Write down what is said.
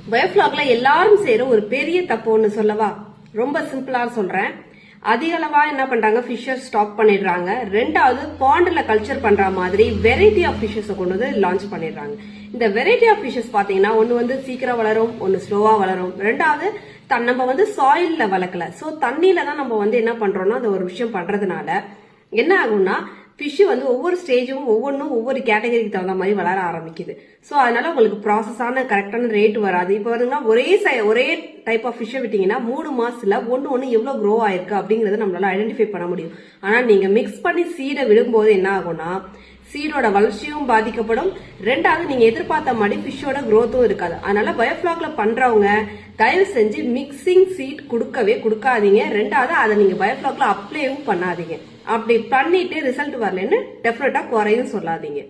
பயோஃபிளாக்ல எல்லாரும் செய்யற ஒரு பெரிய தப்பு ஒண்ணு சொல்லவா? ரொம்ப சிம்பிளா சொல்றேன். அதிக அளவா என்ன பண்றாங்க, ஃபிஷர் ஸ்டாக் பண்ணிடுறாங்க. ரெண்டாவது, பாண்ட்ல கல்ச்சர் பண்ற மாதிரி வெரைட்டி ஆஃப் ஃபிஷஸ் கொண்டு வந்து லான்ச் பண்ணிடுறாங்க. இந்த வெரைட்டி ஆஃப் ஃபிஷஸ் பாத்தீங்கன்னா ஒன்னு வந்து சீக்கிரம் வளரும், ஒன்னு ஸ்லோவா வளரும். ரெண்டாவது, நம்ம வந்து சாயில்ல வளர்க்கல, சோ தண்ணியில தான் நம்ம வந்து என்ன பண்றோம்னா அந்த ஒரு விஷயம் பண்றதுனால என்ன ஆகும்னா ஃபிஷ் வந்து ஒவ்வொரு ஸ்டேஜும் ஒவ்வொன்றும் ஒவ்வொரு கேட்டகரிக்கு தகுந்த மாதிரி வளர ஆரம்பிக்குது. ஸோ அதனால உங்களுக்கு ப்ராசஸான கரெக்டான ரேட் வராது. இப்போ வருதுன்னா ஒரே டைப் ஆஃப் ஃபிஷ்ஷை விட்டீங்கன்னா 3 மாசத்துல ஒன்னு எவ்வளவு க்ரோ ஆயிருக்கு அப்படிங்கறத நம்மளால ஐடென்டிஃபை பண்ண முடியும். ஆனா நீங்க மிக்ஸ் பண்ணி சீடை விடும்போது என்ன ஆகும்னா சீடோட வளர்ச்சியும் பாதிக்கப்படும். ரெண்டாவது, நீங்க எதிர்பார்த்த மாதிரி ஃபிஷ்ஷோட growthம் இருக்காது. அதனால பயோஃபிளாக்ல பண்றவங்க தயவு செஞ்சு மிக்சிங் சீட் கொடுக்காதீங்க. ரெண்டாவது, அதை நீங்க பயோஃபிளாக்ல அப்ளையும் பண்ணாதீங்க. அப்படி பண்ணிட்டு ரிசல்ட் வரலன்னு டெஃபினட்டா குறையும் சொல்லாதீங்க.